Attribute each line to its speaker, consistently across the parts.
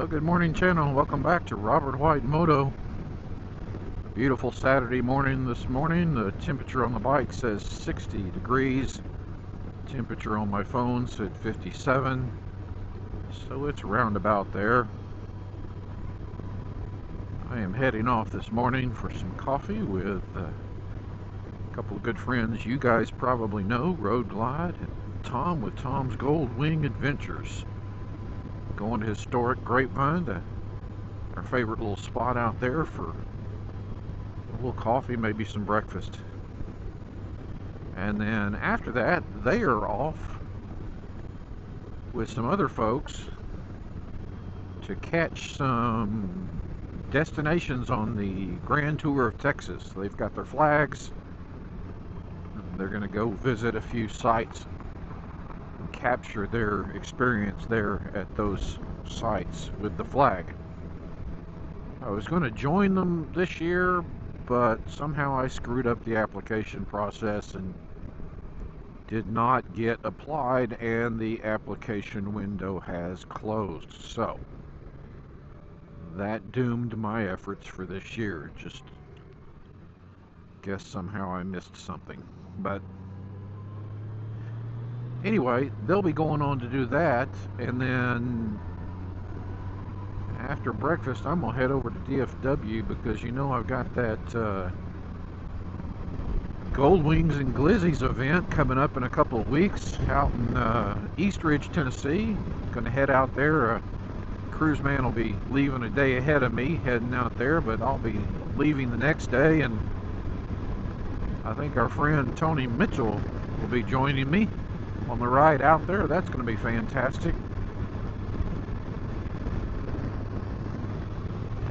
Speaker 1: Well, good morning, channel. Welcome back to Robert White Moto. A beautiful Saturday morning this morning. The temperature on the bike says 60 degrees. Temperature on my phone said 57. So it's around about there. I am heading off this morning for some coffee with a couple of good friends you guys probably know, Road Glide and Tom with Tom's Goldwing Adventures. Going to historic Grapevine, to our favorite little spot out there, for a little coffee, maybe some breakfast. And then after that, they are off with some other folks to catch some destinations on the Grand Tour of Texas. They've got their flags. They're going to go visit a few sites, capture their experience there at those sites with the flag. I was going to join them this year, but somehow I screwed up the application process and did not get applied, and the application window has closed. So that doomed my efforts for this year. Just guess somehow I missed something. But anyway, they'll be going on to do that, and then after breakfast I'm gonna head over to DFW, because you know I've got that Goldwings and Glizzies event coming up in a couple of weeks out in East Ridge, Tennessee. Gonna head out there. Cruiseman will be leaving a day ahead of me, heading out there, but I'll be leaving the next day, and I think our friend Tony Mitchell will be joining me on the ride out there. That's going to be fantastic.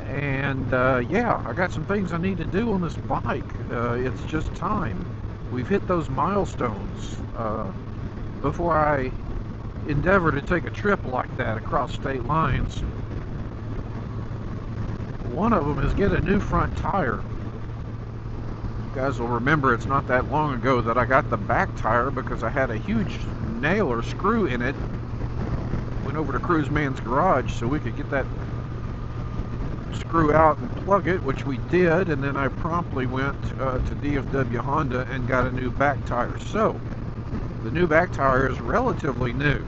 Speaker 1: And yeah, I got some things I need to do on this bike. It's just time. We've hit those milestones before I endeavor to take a trip like that across state lines. One of them is get a new front tire. You guys will remember it's not that long ago that I got the back tire because I had a huge nail or screw in it. Went over to Cruiseman's garage so we could get that screw out and plug it, which we did, and then I promptly went to DFW Honda and got a new back tire. So the new back tire is relatively new.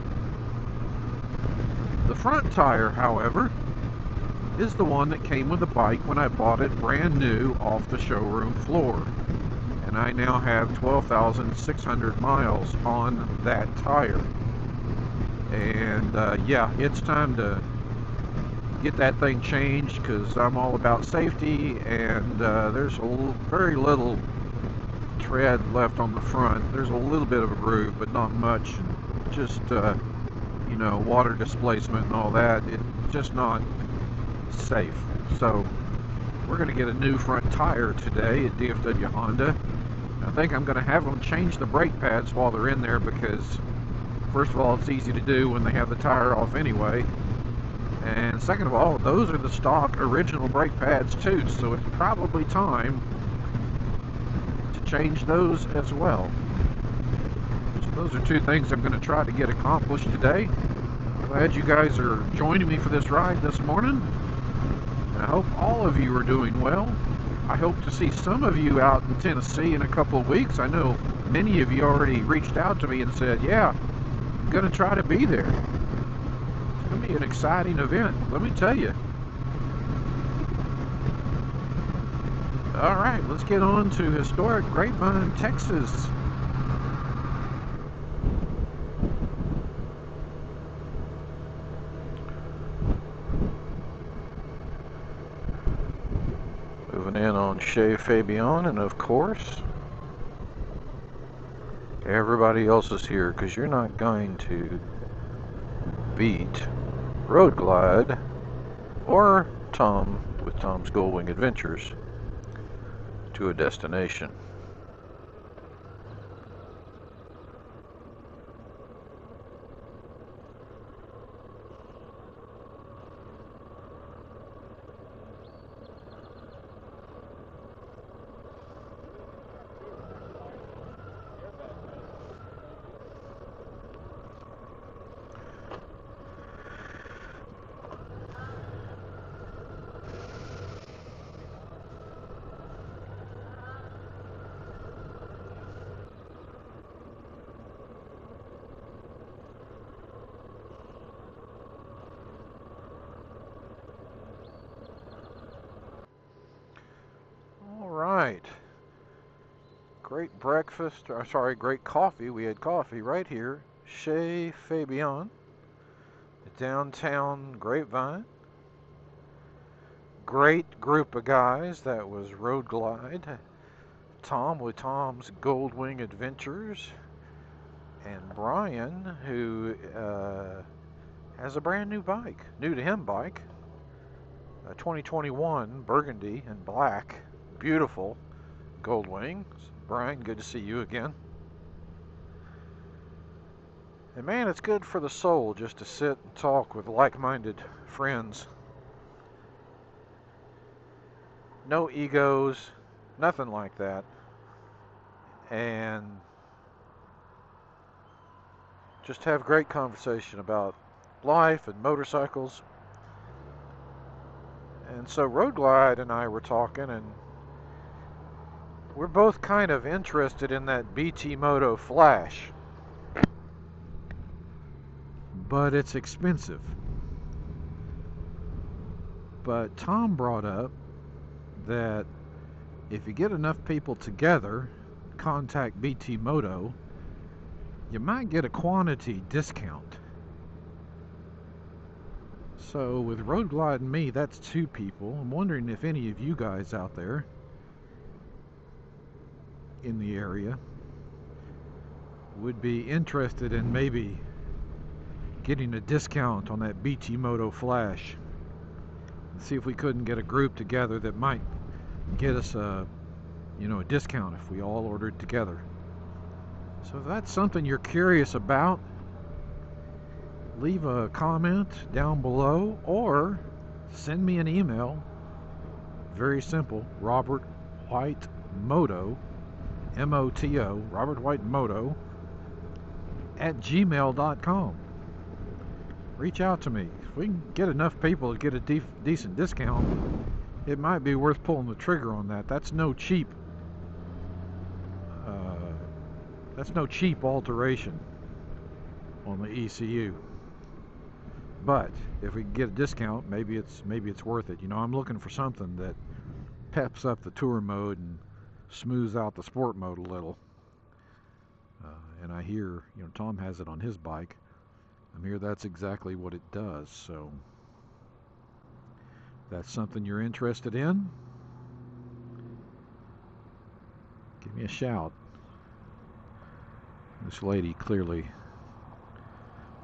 Speaker 1: The front tire, however, is the one that came with the bike when I bought it brand new off the showroom floor. And I now have 12,600 miles on that tire. And yeah, it's time to get that thing changed, because I'm all about safety, and there's very little tread left on the front. There's a little bit of a groove, but not much. Just you know, water displacement and all that. It's just not safe. So we're going to get a new front tire today at DFW Honda. I think I'm going to have them change the brake pads while they're in there, because first of all, it's easy to do when they have the tire off anyway, and second of all, those are the stock original brake pads too, so it's probably time to change those as well. So those are two things I'm going to try to get accomplished today. Glad you guys are joining me for this ride this morning. And I hope all of you are doing well. I hope to see some of you out in Tennessee in a couple of weeks. I know many of you already reached out to me and said, yeah, I'm going to try to be there. It's going to be an exciting event, let me tell you. All right, let's get on to historic Grapevine, Texas. Moving in on Chez Fabian, and of course everybody else is here, because you're not going to beat Road Glide or Tom with Tom's Goldwing Adventures to a destination. right. Great breakfast, or sorry, great coffee. We had coffee right here. Chez Fabian, downtown Grapevine. Great group of guys. That was Road Glide, Tom with Tom's Goldwing Adventures, and Brian, who has a brand new bike, new to him bike, a 2021 Burgundy in black, beautiful Goldwing. Brian, good to see you again. And man, it's good for the soul just to sit and talk with like-minded friends. No egos, nothing like that. And just have great conversation about life and motorcycles. And so Road Glide and I were talking, and we're both kind of interested in that BT Moto Flash. But it's expensive. But Tom brought up that if you get enough people together, contact BT Moto, you might get a quantity discount. So with Road Glide and me, that's 2 people. I'm wondering if any of you guys out there in the area would be interested in maybe getting a discount on that BT Moto Flash. And see if we couldn't get a group together that might get us a discount if we all ordered together. So if that's something you're curious about, leave a comment down below or send me an email. Very simple, Robert White Moto, M-O-T-O, Robert White Moto @gmail.com. Reach out to me. If we can get enough people to get a decent discount, it might be worth pulling the trigger on that. That's no cheap alteration on the ECU. But if we can get a discount, maybe it's worth it. I'm looking for something that peps up the tour mode and smooths out the sport mode a little. And I hear, Tom has it on his bike. I'm here, that's exactly what it does. So if that's something you're interested in, give me a shout. This lady clearly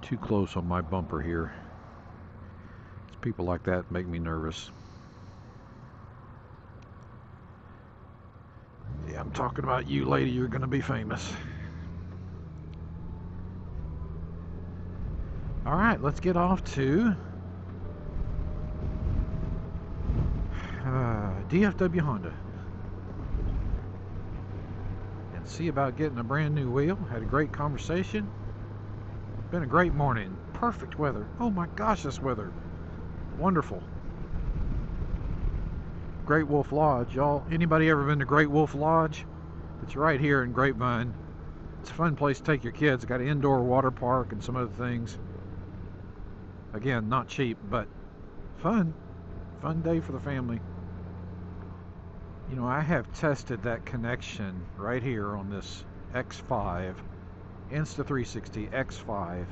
Speaker 1: too close on my bumper here. It's people like that make me nervous. Yeah, I'm talking about you, lady. You're gonna be famous. All right, let's get off to DFW Honda and see about getting a brand new wheel. Had a great conversation. Been a great morning. Perfect weather. Oh my gosh, this weather. Wonderful. Great Wolf Lodge. Y'all, anybody ever been to Great Wolf Lodge? It's right here in Grapevine. It's a fun place to take your kids. Got an indoor water park and some other things. Again, not cheap, but fun. Fun day for the family. I have tested that connection right here on this X5, Insta360 X5.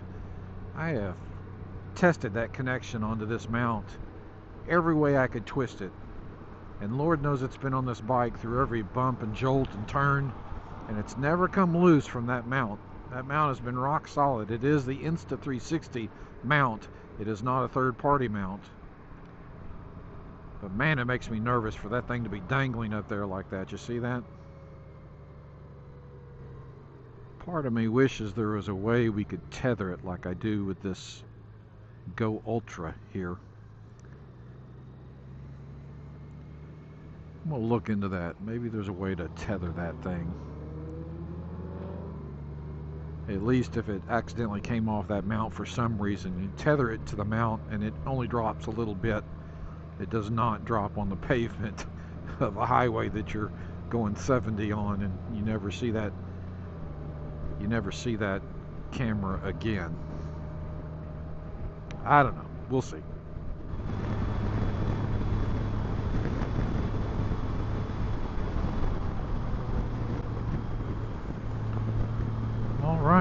Speaker 1: I have tested that connection onto this mount every way I could twist it. And Lord knows it's been on this bike through every bump and jolt and turn, and it's never come loose from that mount. That mount has been rock solid. It is the Insta360 mount. It is not a third-party mount. But man, it makes me nervous for that thing to be dangling up there like that. You see that? Part of me wishes there was a way we could tether it like I do with this Go Ultra here. I'm going to look into that. Maybe there's a way to tether that thing. At least if it accidentally came off that mount for some reason, you tether it to the mount and it only drops a little bit. It does not drop on the pavement of a highway that you're going 70 on, and you never see that camera again. I don't know. We'll see.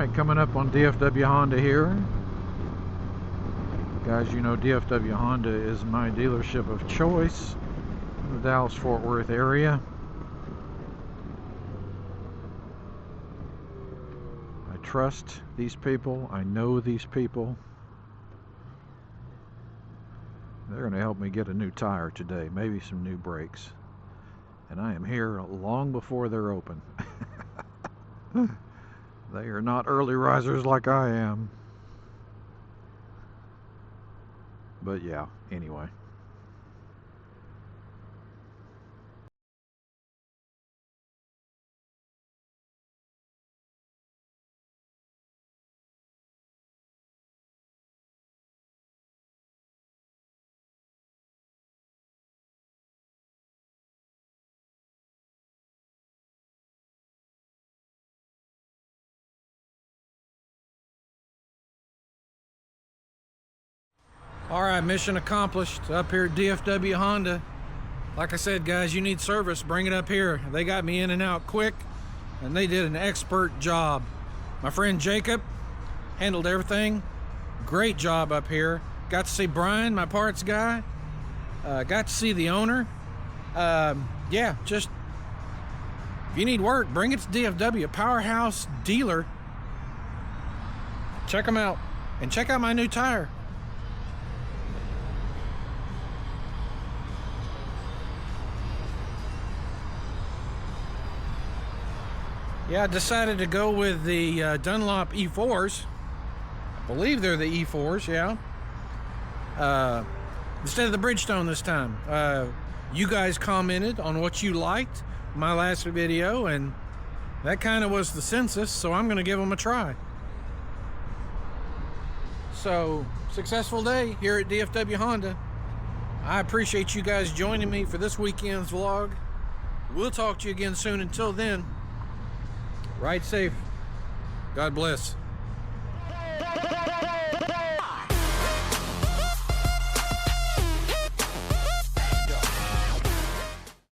Speaker 1: Alright, coming up on DFW Honda here. Guys, you know DFW Honda is my dealership of choice in the Dallas-Fort Worth area. I trust these people. I know these people. They're going to help me get a new tire today, maybe some new brakes. And I am here long before they're open. They are not early risers like I am. But yeah, anyway. Alright, mission accomplished up here at DFW Honda. Like I said, guys, you need service, bring it up here. They got me in and out quick, and they did an expert job. My friend Jacob handled everything. Great job up here. Got to see Brian, my parts guy. Got to see the owner. Yeah, just, if you need work, bring it to DFW, powerhouse dealer. Check them out, and check out my new tire. Yeah, I decided to go with the Dunlop E4s. I believe they're the E4s, yeah. Instead of the Bridgestone this time. You guys commented on what you liked my last video, and that kind of was the census, so I'm going to give them a try. So, successful day here at DFW Honda. I appreciate you guys joining me for this weekend's vlog. We'll talk to you again soon. Until then, ride safe. God bless.